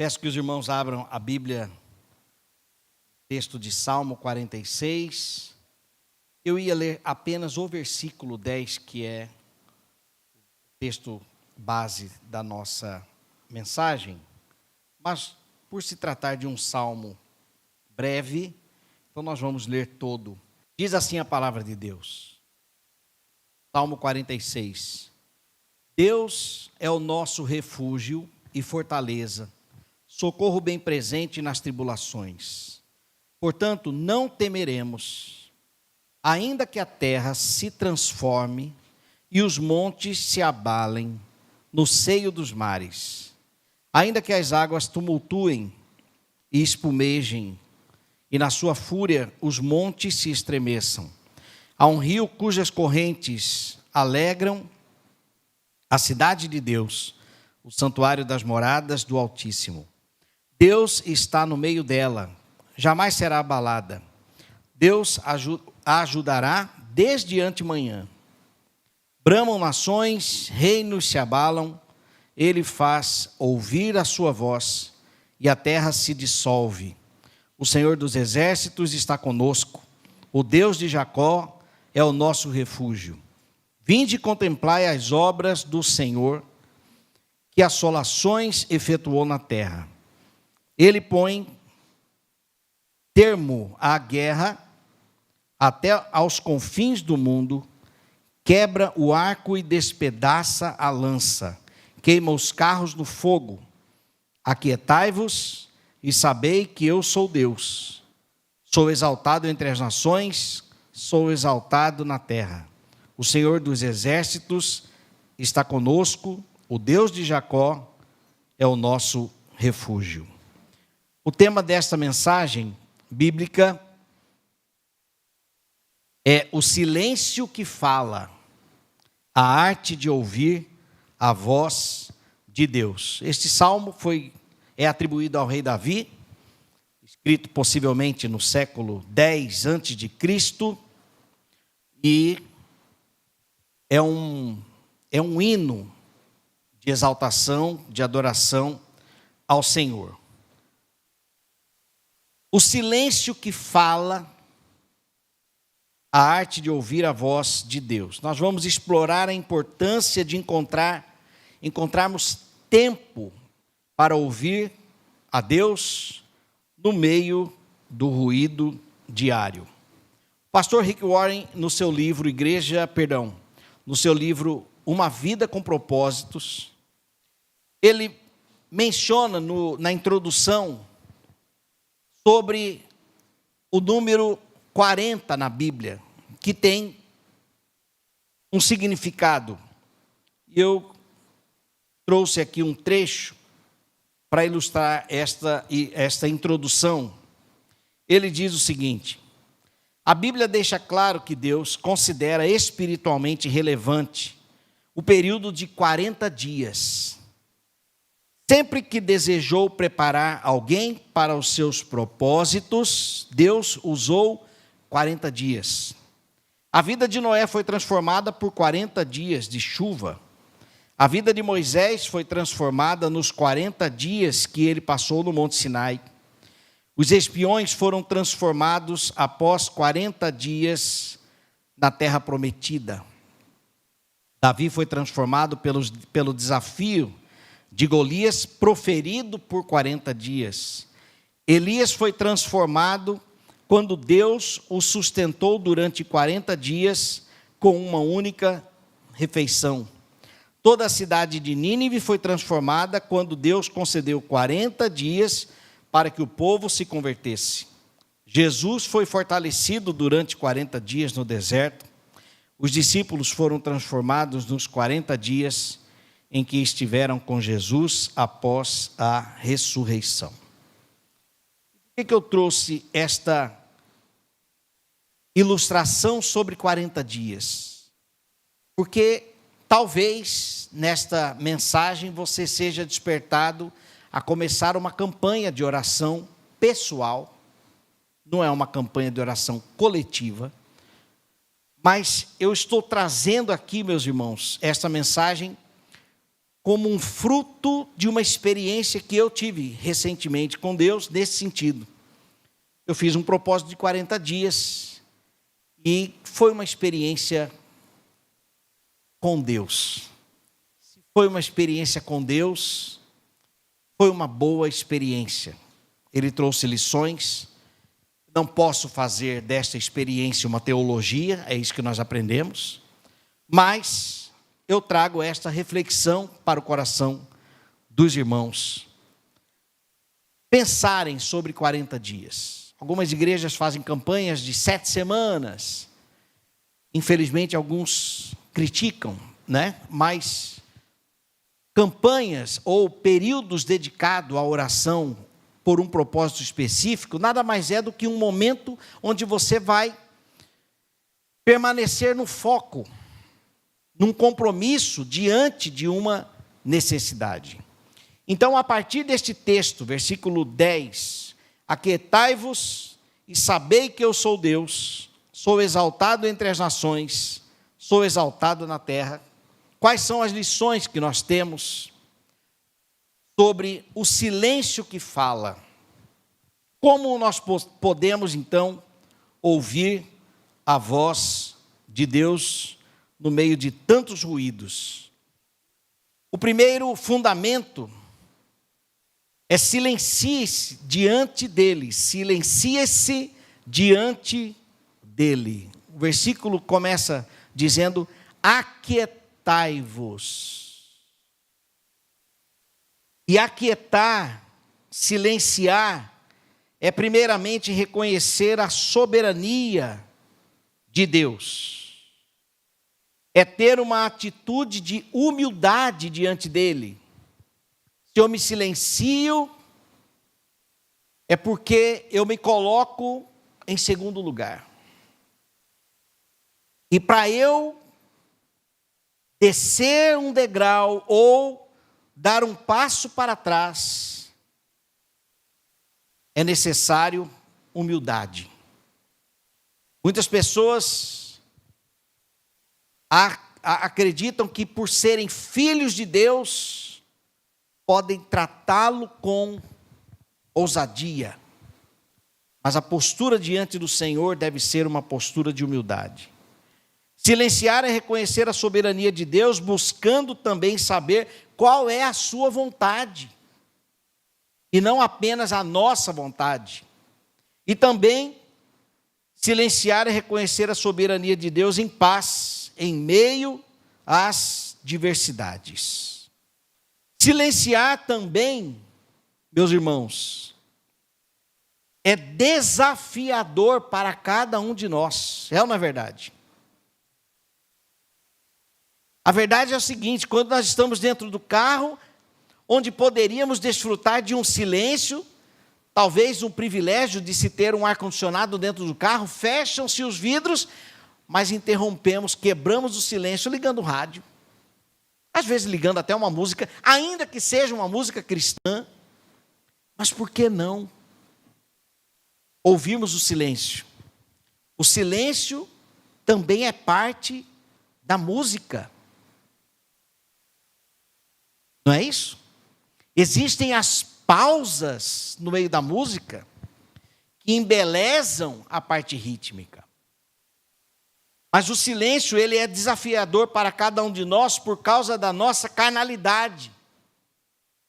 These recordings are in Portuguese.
Peço que os irmãos abram a Bíblia, texto de Salmo 46. Eu ia ler apenas o versículo 10, que é o texto base da nossa mensagem, mas por se tratar de um salmo breve, então nós vamos ler todo. Diz assim a palavra de Deus. Salmo 46. Deus é o nosso refúgio e fortaleza, socorro bem presente nas tribulações. Portanto, não temeremos, ainda que a terra se transforme e os montes se abalem no seio dos mares, ainda que as águas tumultuem e espumejem, e na sua fúria os montes se estremeçam. Há um rio cujas correntes alegram a cidade de Deus, o santuário das moradas do Altíssimo. Deus está no meio dela, jamais será abalada. Deus a ajudará desde antemanhã. Bramam nações, reinos se abalam, ele faz ouvir a sua voz e a terra se dissolve. O Senhor dos exércitos está conosco, o Deus de Jacó é o nosso refúgio. Vinde contemplai as obras do Senhor, que assolações efetuou na terra. Ele põe termo à guerra até aos confins do mundo, quebra o arco e despedaça a lança, queima os carros no fogo. Aquietai-vos e sabei que eu sou Deus. Sou exaltado entre as nações, sou exaltado na terra. O Senhor dos exércitos está conosco, o Deus de Jacó é o nosso refúgio. O tema desta mensagem bíblica é o silêncio que fala, a arte de ouvir a voz de Deus. Este salmo é atribuído ao rei Davi, escrito possivelmente no século 10 a.C., e é um hino de exaltação, de adoração ao Senhor. O silêncio que fala, a arte de ouvir a voz de Deus. Nós vamos explorar a importância de encontrarmos tempo para ouvir a Deus no meio do ruído diário. O pastor Rick Warren, no seu livro Uma Vida com Propósitos, ele menciona na introdução sobre o número 40 na Bíblia, que tem um significado. Eu trouxe aqui um trecho para ilustrar esta introdução. Ele diz o seguinte: a Bíblia deixa claro que Deus considera espiritualmente relevante o período de 40 dias. Sempre que desejou preparar alguém para os seus propósitos, Deus usou 40 dias. A vida de Noé foi transformada por 40 dias de chuva. A vida de Moisés foi transformada nos 40 dias que ele passou no Monte Sinai. Os espiões foram transformados após 40 dias na terra prometida. Davi foi transformado pelo desafio de Golias, proferido por 40 dias. Elias foi transformado quando Deus o sustentou durante 40 dias com uma única refeição. Toda a cidade de Nínive foi transformada quando Deus concedeu 40 dias para que o povo se convertesse. Jesus foi fortalecido durante 40 dias no deserto. Os discípulos foram transformados nos 40 dias em que estiveram com Jesus após a ressurreição. Por que eu trouxe esta ilustração sobre 40 dias? Porque talvez nesta mensagem você seja despertado a começar uma campanha de oração pessoal. Não é uma campanha de oração coletiva, mas eu estou trazendo aqui, meus irmãos, esta mensagem como um fruto de uma experiência que eu tive recentemente com Deus nesse sentido. Eu fiz um propósito de 40 dias e foi uma experiência com Deus. Foi uma experiência com Deus, foi uma boa experiência. Ele trouxe lições. Não posso fazer desta experiência uma teologia, é isso que nós aprendemos, mas eu trago esta reflexão para o coração dos irmãos. Pensarem sobre 40 dias. Algumas igrejas fazem campanhas de 7 semanas. Infelizmente, alguns criticam, né? Mas campanhas ou períodos dedicados à oração por um propósito específico, nada mais é do que um momento onde você vai permanecer no foco, num compromisso diante de uma necessidade. Então, a partir deste texto, versículo 10, aquietai-vos e sabei que eu sou Deus, sou exaltado entre as nações, sou exaltado na terra. Quais são as lições que nós temos sobre o silêncio que fala? Como nós podemos, então, ouvir a voz de Deus no meio de tantos ruídos? O primeiro fundamento é silencie-se diante dele, silencie-se diante dele. O versículo começa dizendo: aquietai-vos. E aquietar, silenciar, é primeiramente reconhecer a soberania de Deus. É ter uma atitude de humildade diante dele. Se eu me silencio, é porque eu me coloco em segundo lugar. E para eu descer um degrau ou dar um passo para trás, é necessário humildade. Muitas pessoas acreditam que por serem filhos de Deus, podem tratá-lo com ousadia. Mas a postura diante do Senhor deve ser uma postura de humildade. Silenciar é reconhecer a soberania de Deus, buscando também saber qual é a sua vontade, e não apenas a nossa vontade. E também, silenciar é reconhecer a soberania de Deus em paz, em meio às diversidades. Silenciar também, meus irmãos, é desafiador para cada um de nós, é ou não é verdade? A verdade é o seguinte: quando nós estamos dentro do carro, onde poderíamos desfrutar de um silêncio, talvez um privilégio de se ter um ar-condicionado dentro do carro, fecham-se os vidros, mas interrompemos, quebramos o silêncio ligando o rádio, às vezes ligando até uma música, ainda que seja uma música cristã, mas por que não ouvirmos o silêncio? O silêncio também é parte da música. Não é isso? Existem as pausas no meio da música que embelezam a parte rítmica. Mas o silêncio, ele é desafiador para cada um de nós por causa da nossa carnalidade.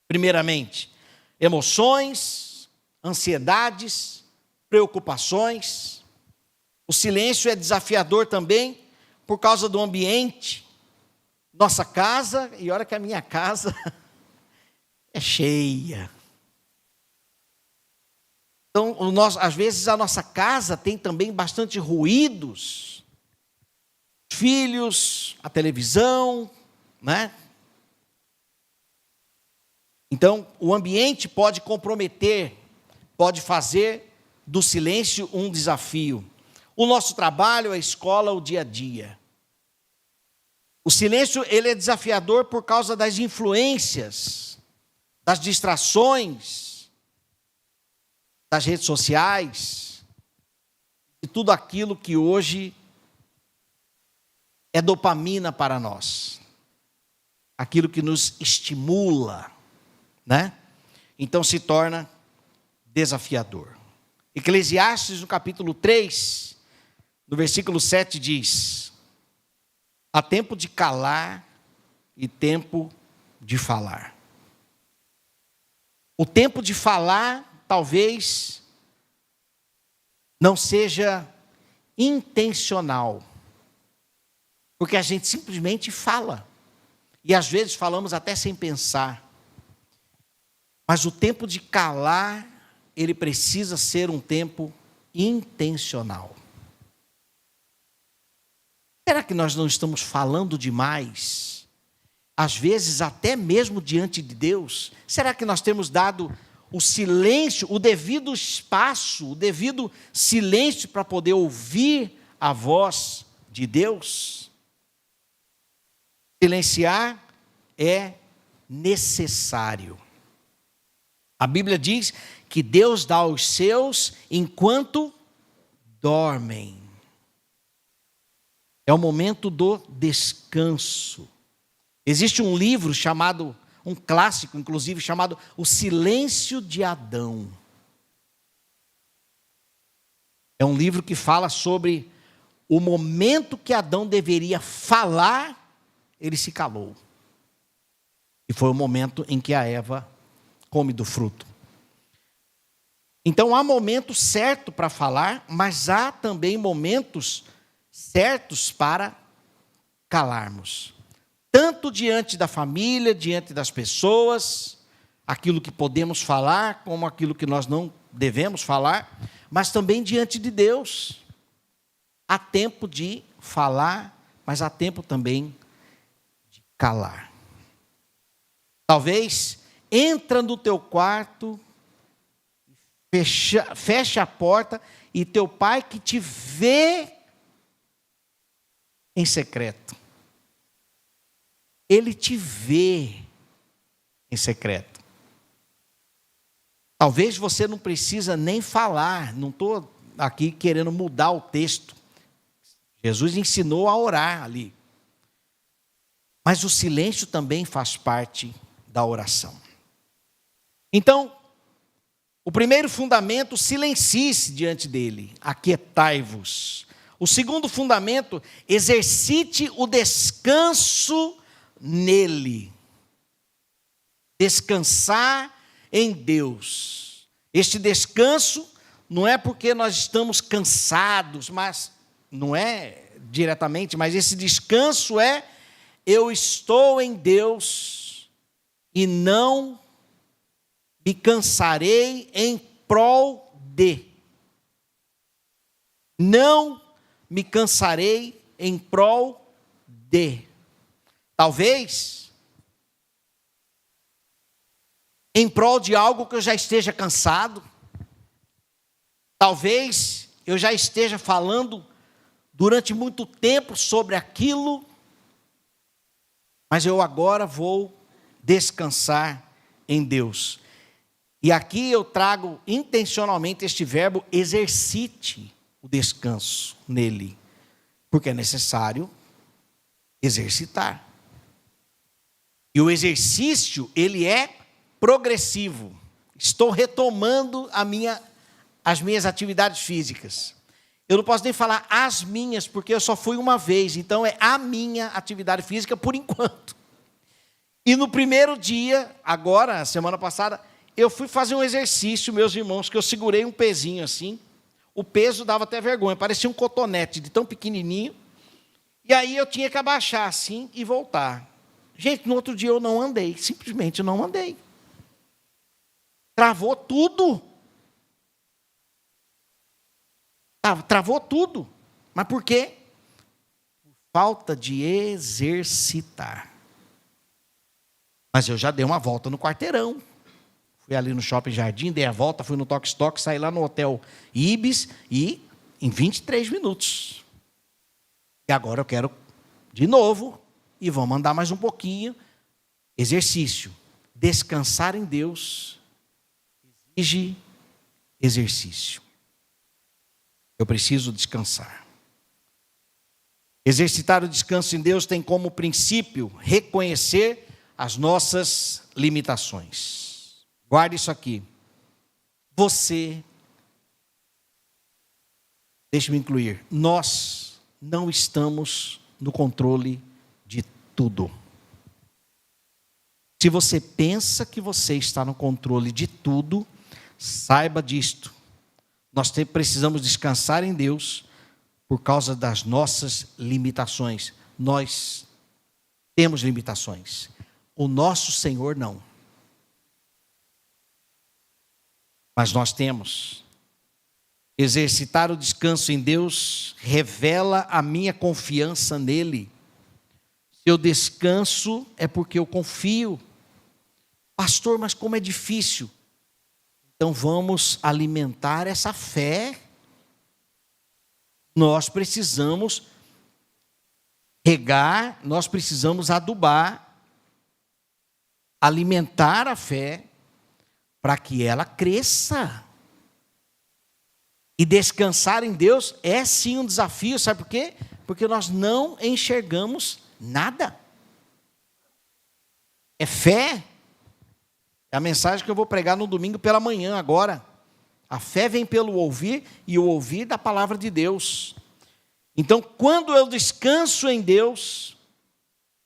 Primeiramente, emoções, ansiedades, preocupações. O silêncio é desafiador também por causa do ambiente. Nossa casa, e olha que a minha casa é cheia. Então, às vezes a nossa casa tem também bastante ruídos. Filhos, a televisão, né? Então, o ambiente pode comprometer, pode fazer do silêncio um desafio. O nosso trabalho, a escola, o dia a dia. O silêncio, ele é desafiador por causa das influências, das distrações, das redes sociais, e tudo aquilo que hoje é dopamina para nós. aquilo que nos estimula, né? Então se torna desafiador. Eclesiastes, no capítulo 3, no versículo 7 diz: há tempo de calar e tempo de falar. O tempo de falar talvez não seja intencional, porque a gente simplesmente fala, e às vezes falamos até sem pensar. Mas o tempo de calar, ele precisa ser um tempo intencional. Será que nós não estamos falando demais? Às vezes até mesmo diante de Deus? Será que nós temos dado o silêncio, o devido espaço, o devido silêncio para poder ouvir a voz de Deus? Silenciar é necessário. A Bíblia diz que Deus dá aos seus enquanto dormem. É o momento do descanso. Existe um livro chamado, um clássico inclusive, chamado O Silêncio de Adão. É um livro que fala sobre o momento que Adão deveria falar, ele se calou. E foi o momento em que a Eva come do fruto. Então há momento certo para falar, mas há também momentos certos para calarmos. Tanto diante da família, diante das pessoas, aquilo que podemos falar, como aquilo que nós não devemos falar, mas também diante de Deus. Há tempo de falar, mas há tempo também de calar. Talvez entra no teu quarto, fecha a porta e teu pai que te vê em secreto. Ele te vê em secreto. Talvez você não precisa nem falar, não estou aqui querendo mudar o texto. Jesus ensinou a orar ali. Mas o silêncio também faz parte da oração. Então, o primeiro fundamento, silencie-se diante dele, aquietai-vos. O segundo fundamento, exercite o descanso nele. Descansar em Deus. Este descanso não é porque nós estamos cansados, mas não é diretamente, mas esse descanso é: eu estou em Deus e não me cansarei em prol de. Não me cansarei em prol de. Talvez em prol de algo que eu já esteja cansado. Talvez eu já esteja falando durante muito tempo sobre aquilo, mas eu agora vou descansar em Deus. E aqui eu trago intencionalmente este verbo: exercite o descanso nele, porque é necessário exercitar. E o exercício, ele é progressivo. Estou retomando as minhas atividades físicas. Eu não posso nem falar as minhas, porque eu só fui uma vez, então é a minha atividade física por enquanto. E no primeiro dia, agora, semana passada, eu fui fazer um exercício, meus irmãos, que eu segurei um pezinho assim. O peso dava até vergonha, parecia um cotonete de tão pequenininho. E aí eu tinha que abaixar assim e voltar. Gente, no outro dia eu não andei, simplesmente não andei. Travou tudo. Travou tudo. Mas por quê? Por falta de exercitar. Mas eu já dei uma volta no quarteirão. Fui ali no Shopping Jardim, dei a volta, fui no Toque Toque, saí lá no Hotel Ibis e em 23 minutos. E agora eu quero de novo e vamos andar mais um pouquinho. Exercício. Descansar em Deus exige exercício. Eu preciso descansar. Exercitar o descanso em Deus tem como princípio reconhecer as nossas limitações. Guarde isso aqui. Você, deixe-me incluir, nós não estamos no controle de tudo. Se você pensa que você está no controle de tudo, saiba disto. Nós precisamos descansar em Deus por causa das nossas limitações. Nós temos limitações. O nosso Senhor não. Mas nós temos. Exercitar o descanso em Deus revela a minha confiança nele. Se eu descanso é porque eu confio. Pastor, mas como é difícil. Então vamos alimentar essa fé. Nós precisamos regar, nós precisamos adubar, alimentar a fé para que ela cresça. E descansar em Deus é sim um desafio, sabe por quê? Porque nós não enxergamos nada. É fé. É a mensagem que eu vou pregar no domingo pela manhã agora. A fé vem pelo ouvir e o ouvir da palavra de Deus. Então, quando eu descanso em Deus,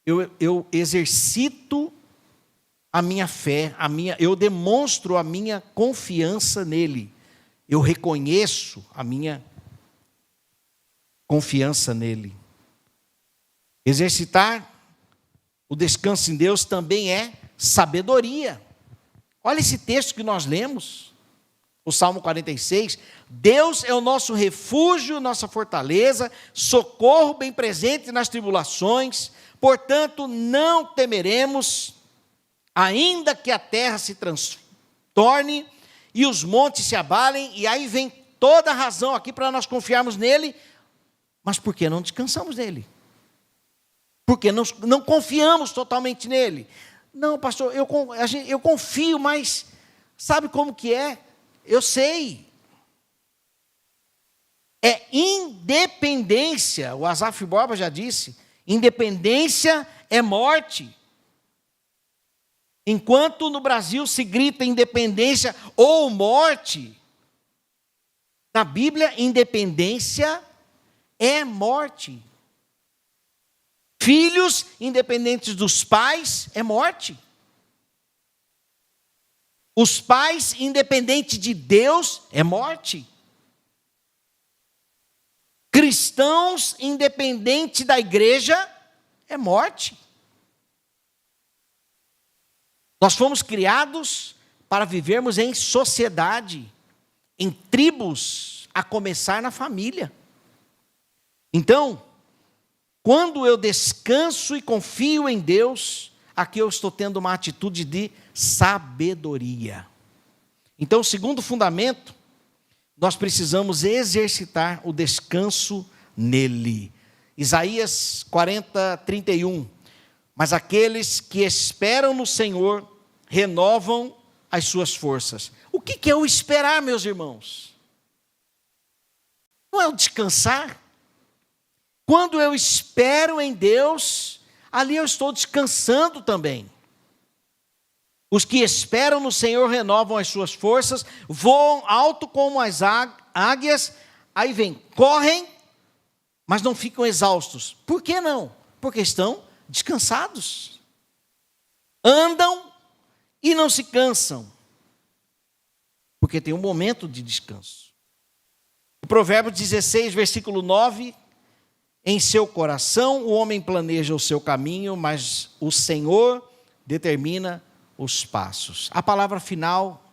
eu exercito a minha fé, eu demonstro a minha confiança nele. Eu reconheço a minha confiança nele. Exercitar o descanso em Deus também é sabedoria. Olha esse texto que nós lemos, o Salmo 46. Deus é o nosso refúgio, nossa fortaleza, socorro bem presente nas tribulações. Portanto, não temeremos, ainda que a terra se transtorne e os montes se abalem. E aí vem toda a razão aqui para nós confiarmos nele. Mas por que não descansamos nele? Porque não confiamos totalmente nele. Não, pastor, eu confio, mas sabe como que é? Eu sei. É independência, o Asaf Borba já disse, independência é morte. Enquanto no Brasil se grita independência ou morte, na Bíblia, independência é morte. Filhos independentes dos pais é morte. Os pais independentes de Deus é morte. Cristãos independentes da igreja é morte. Nós fomos criados para vivermos em sociedade, em tribos, a começar na família. Então, quando eu descanso e confio em Deus, aqui eu estou tendo uma atitude de sabedoria. Então, o segundo fundamento, nós precisamos exercitar o descanso nele. Isaías 40, 31. Mas aqueles que esperam no Senhor renovam as suas forças. O que é o esperar, meus irmãos? Não é o descansar? Quando eu espero em Deus, ali eu estou descansando também. Os que esperam no Senhor renovam as suas forças, voam alto como as águias, aí vem, correm, mas não ficam exaustos. Por que não? Porque estão descansados. Andam e não se cansam, porque tem um momento de descanso. O Provérbios 16, versículo 9, em seu coração o homem planeja o seu caminho, mas o Senhor determina os passos. A palavra final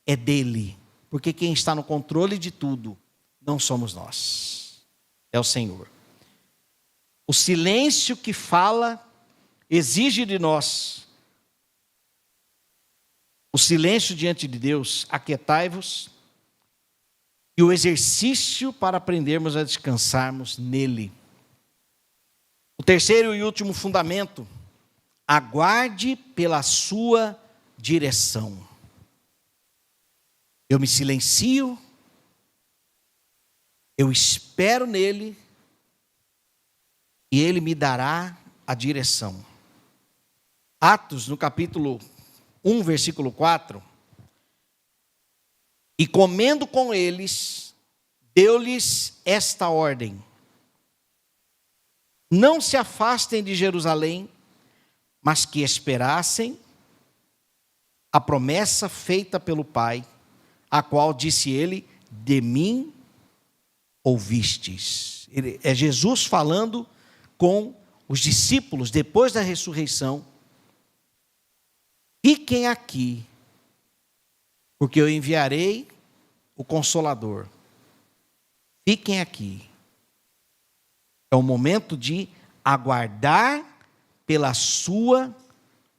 é dele, porque quem está no controle de tudo não somos nós, é o Senhor. O silêncio que fala exige de nós o silêncio diante de Deus, aquietai-vos, e o exercício para aprendermos a descansarmos nele. O terceiro e último fundamento, aguarde pela sua direção. Eu me silencio, eu espero nele, e ele me dará a direção. Atos, no capítulo 1, versículo 4. E comendo com eles, deu-lhes esta ordem: não se afastem de Jerusalém, mas que esperassem a promessa feita pelo Pai, a qual disse ele: de mim ouvistes. É Jesus falando com os discípulos depois da ressurreição. Fiquem aqui, porque eu enviarei o Consolador. Fiquem aqui. É o momento de aguardar pela sua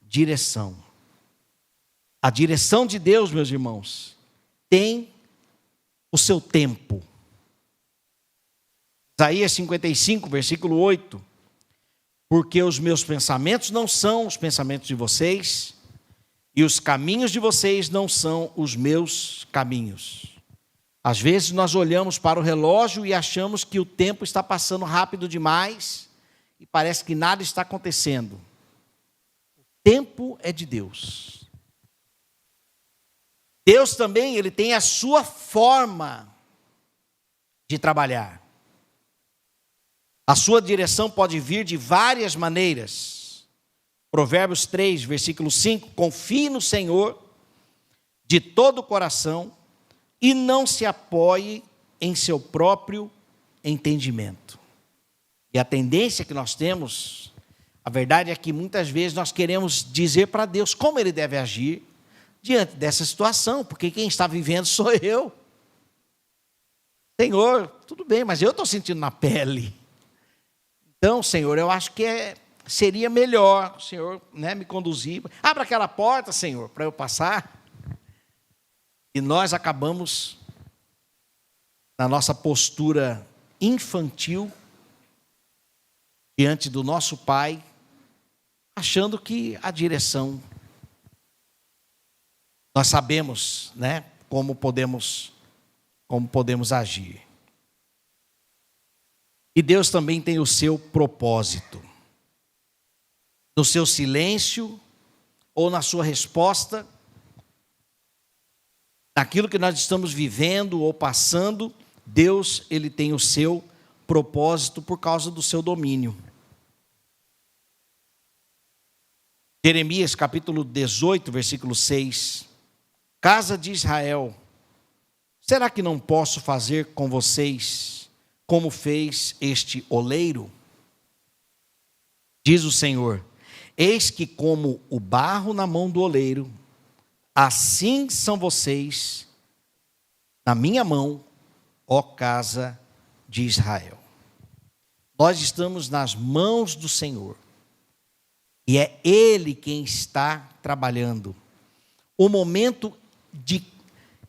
direção. A direção de Deus, meus irmãos, tem o seu tempo. Isaías 55, versículo 8. Porque os meus pensamentos não são os pensamentos de vocês, e os caminhos de vocês não são os meus caminhos. Às vezes nós olhamos para o relógio e achamos que o tempo está passando rápido demais e parece que nada está acontecendo. O tempo é de Deus. Deus também, ele tem a sua forma de trabalhar. A sua direção pode vir de várias maneiras. Provérbios 3, versículo 5, confie no Senhor de todo o coração e não se apoie em seu próprio entendimento. E a tendência que nós temos, a verdade é que muitas vezes nós queremos dizer para Deus como Ele deve agir diante dessa situação, porque quem está vivendo sou eu. Senhor, tudo bem, mas eu estou sentindo na pele. Então, Senhor, eu acho que seria melhor o Senhor, me conduzir. Abra aquela porta, Senhor, para eu passar. E nós acabamos, na nossa postura infantil, diante do nosso Pai, achando que a direção, nós sabemos, como podemos agir. E Deus também tem o seu propósito. No seu silêncio, ou na sua resposta, naquilo que nós estamos vivendo ou passando, Deus, ele tem o seu propósito por causa do seu domínio. Jeremias capítulo 18, versículo 6. Casa de Israel, será que não posso fazer com vocês como fez este oleiro? Diz o Senhor: eis que como o barro na mão do oleiro, assim são vocês na minha mão, ó casa de Israel. Nós estamos nas mãos do Senhor. E é Ele quem está trabalhando. O momento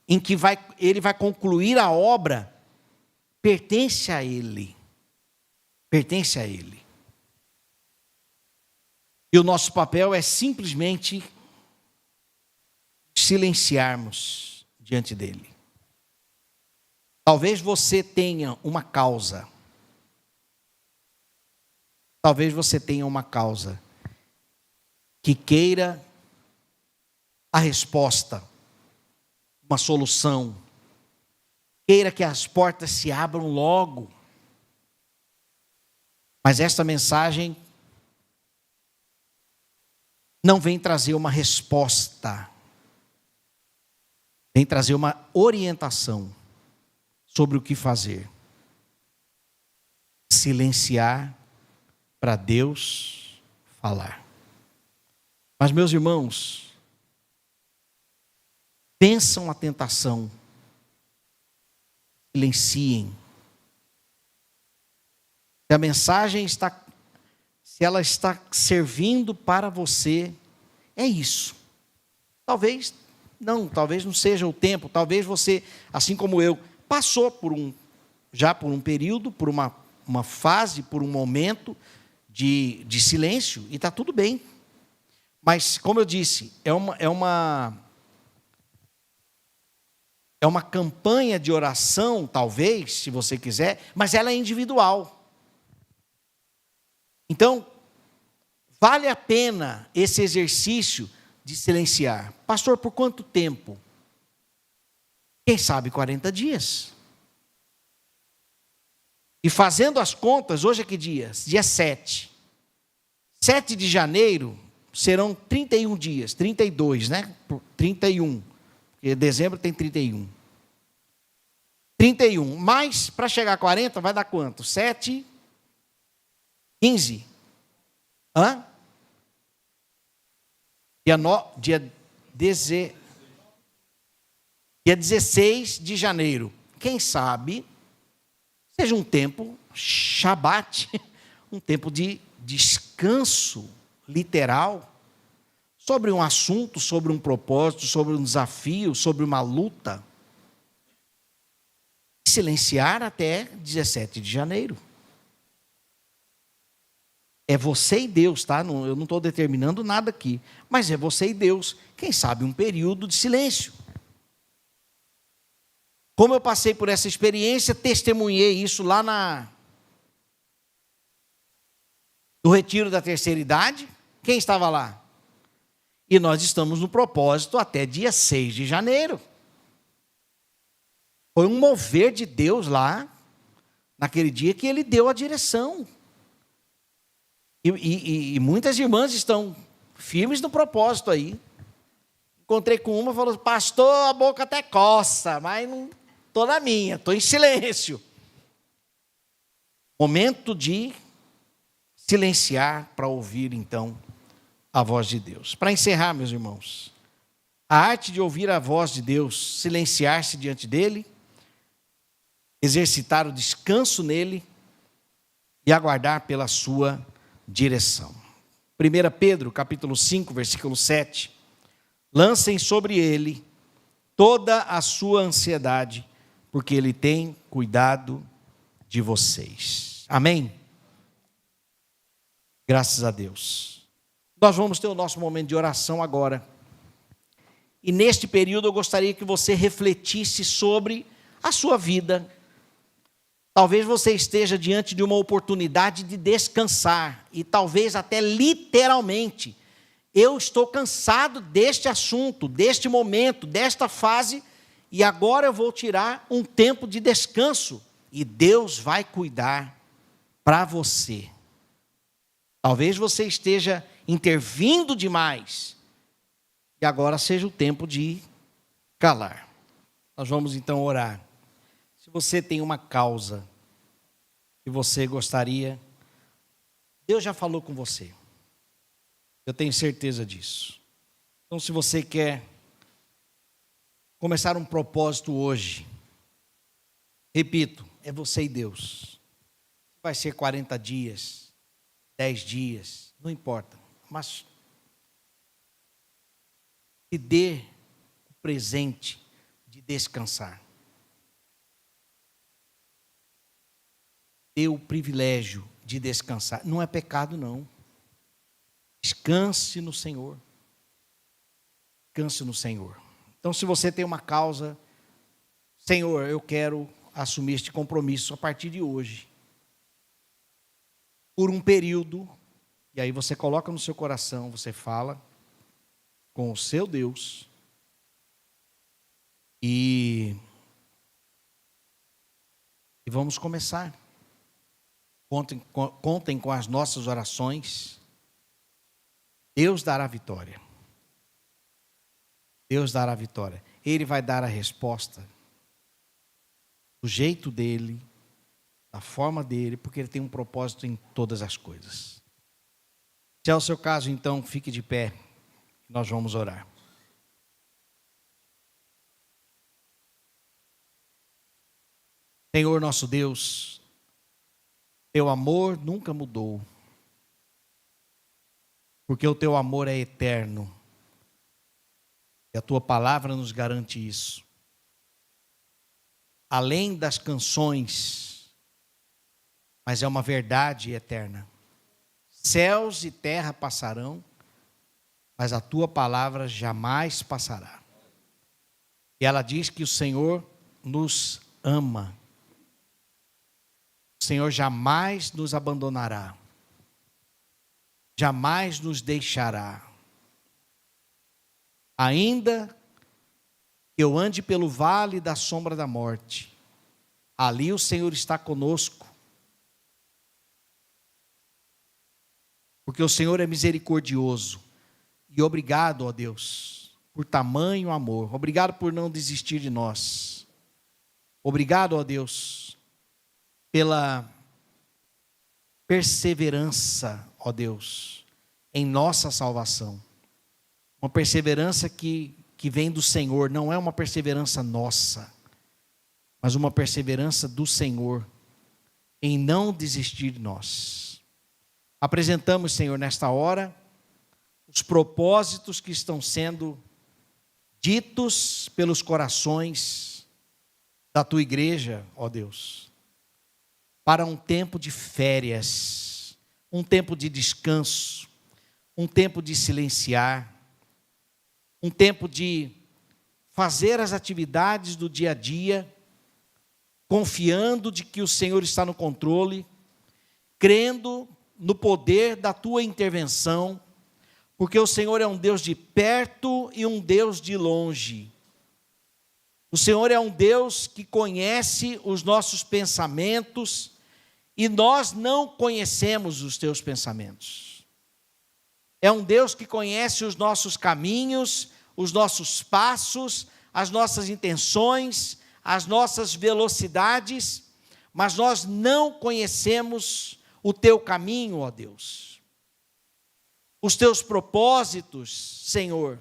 em que Ele vai concluir a obra pertence a Ele. Pertence a Ele. E o nosso papel é simplesmente silenciarmos diante dele. Talvez você tenha uma causa. Talvez você tenha uma causa que queira a resposta, uma solução. Queira que as portas se abram logo. Mas esta mensagem não vem trazer uma resposta, vem trazer uma orientação sobre o que fazer. Silenciar para Deus falar. Mas, meus irmãos, vençam a tentação, silenciem. Se a mensagem está, se ela está servindo para você, é isso. Talvez não seja o tempo, talvez você, assim como eu, passou por um período, por uma fase, por um momento de silêncio, e está tudo bem. Mas, como eu disse, é uma campanha de oração, talvez, se você quiser, mas ela é individual. Então, vale a pena esse exercício de silenciar. Pastor, por quanto tempo? Quem sabe 40 dias. E fazendo as contas, hoje é que dia? Dia 7. 7 de janeiro serão 31 dias, 32, né? 31, porque dezembro tem 31. 31, mas para chegar a 40 vai dar quanto? 7, 15. Hã? Dia 16 de janeiro. Quem sabe seja um tempo Shabat, um tempo de descanso literal sobre um assunto, sobre um propósito, sobre um desafio, sobre uma luta. Silenciar até 17 de janeiro. É você e Deus, tá? Eu não estou determinando nada aqui, mas é você e Deus. Quem sabe um período de silêncio. Como eu passei por essa experiência, testemunhei isso lá no retiro da terceira idade. Quem estava lá? E nós estamos no propósito até dia 6 de janeiro. Foi um mover de Deus lá, naquele dia que Ele deu a direção. E muitas irmãs estão firmes no propósito aí. Encontrei com uma e falou: pastor, a boca até coça, mas não estou na minha, estou em silêncio. Momento de silenciar para ouvir então a voz de Deus. Para encerrar, meus irmãos, a arte de ouvir a voz de Deus, silenciar-se diante dele, exercitar o descanso nele e aguardar pela sua direção. 1 Pedro, capítulo 5, versículo 7. Lancem sobre ele toda a sua ansiedade, porque ele tem cuidado de vocês. Amém? Graças a Deus. Nós vamos ter o nosso momento de oração agora. E neste período eu gostaria que você refletisse sobre a sua vida. Talvez você esteja diante de uma oportunidade de descansar, e talvez até literalmente, eu estou cansado deste assunto, deste momento, desta fase, e agora eu vou tirar um tempo de descanso, e Deus vai cuidar para você. Talvez você esteja intervindo demais, e agora seja o tempo de calar. Nós vamos então orar. Se você tem uma causa que você gostaria, Deus já falou com você. Eu tenho certeza disso. Então, se você quer começar um propósito hoje, repito, é você e Deus. Vai ser 40 dias, 10 dias, não importa. Mas se dê o presente de descansar. Dê o privilégio de descansar. Não é pecado, não. Descanse no Senhor. Descanse no Senhor. Então, se você tem uma causa, Senhor, eu quero assumir este compromisso a partir de hoje. Por um período, e aí você coloca no seu coração, você fala com o seu Deus, e vamos começar. Contem com as nossas orações. Deus dará vitória. Deus dará vitória. Ele vai dar a resposta do jeito dele, da forma dele, porque ele tem um propósito em todas as coisas. Se é o seu caso, então, fique de pé. Nós vamos orar. Senhor nosso Deus, teu amor nunca mudou, porque o teu amor é eterno, e a tua palavra nos garante isso. Além das canções, mas é uma verdade eterna. Céus e terra passarão, mas a tua palavra jamais passará. E ela diz que o Senhor nos ama. O Senhor jamais nos abandonará. jamais nos deixará. Ainda que eu ande pelo vale da sombra da morte, ali o Senhor está conosco, porque o Senhor é misericordioso. E obrigado, ó Deus, por tamanho amor. Obrigado por não desistir de nós. Obrigado, ó Deus, pela perseverança, ó Deus, em nossa salvação. Uma perseverança que vem do Senhor, não é uma perseverança nossa, mas uma perseverança do Senhor em não desistir de nós. Apresentamos, Senhor, nesta hora, os propósitos que estão sendo ditos pelos corações da tua igreja, ó Deus, para um tempo de férias, um tempo de descanso, um tempo de silenciar, um tempo de fazer as atividades do dia a dia, confiando de que o Senhor está no controle, crendo no poder da tua intervenção, porque o Senhor é um Deus de perto e um Deus de longe. O Senhor é um Deus que conhece os nossos pensamentos e nós não conhecemos os teus pensamentos. É um Deus que conhece os nossos caminhos, os nossos passos, as nossas intenções, as nossas velocidades, mas nós não conhecemos o teu caminho, ó Deus. Os teus propósitos, Senhor,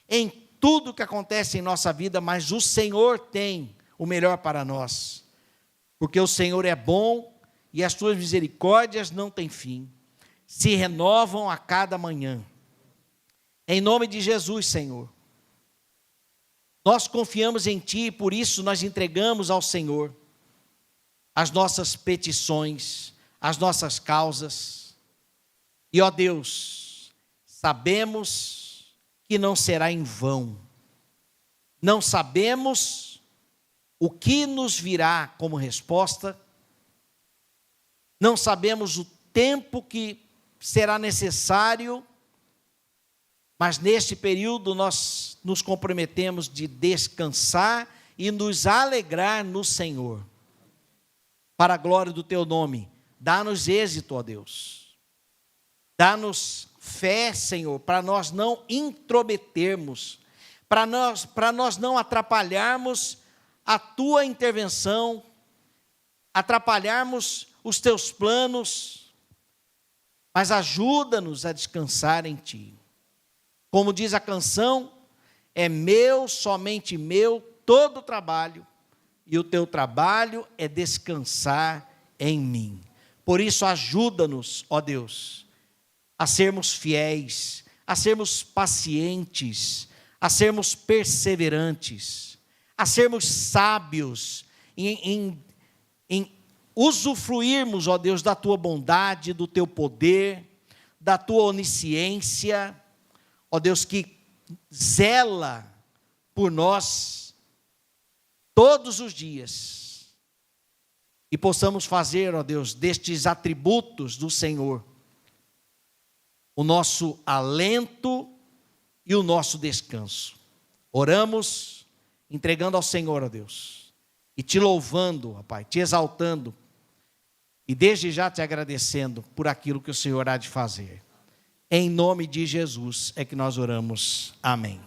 em tudo que acontece em nossa vida, mas o Senhor tem o melhor para nós, porque o Senhor é bom e as tuas misericórdias não têm fim, se renovam a cada manhã. Em nome de Jesus, Senhor, nós confiamos em Ti e por isso nós entregamos ao Senhor as nossas petições, as nossas causas. E, ó Deus, sabemos que não será em vão. Não sabemos o que nos virá como resposta. Não sabemos o tempo que será necessário, mas neste período nós nos comprometemos de descansar e nos alegrar no Senhor. Para a glória do teu nome, dá-nos êxito, ó Deus. Dá-nos fé, Senhor, para nós não intrometermos, para nós não atrapalharmos a tua intervenção, atrapalharmos os teus planos, mas ajuda-nos a descansar em Ti. Como diz a canção, é meu, somente meu, todo o trabalho, e o teu trabalho é descansar em mim. Por isso ajuda-nos, ó Deus, a sermos fiéis, a sermos pacientes, a sermos perseverantes, a sermos sábios em usufruirmos, ó Deus, da tua bondade, do teu poder, da tua onisciência, ó Deus, que zela por nós todos os dias, e possamos fazer, ó Deus, destes atributos do Senhor, o nosso alento e o nosso descanso. Oramos, entregando ao Senhor, ó Deus, e te louvando, ó Pai, te exaltando, e desde já te agradecendo por aquilo que o Senhor há de fazer. Em nome de Jesus é que nós oramos. Amém.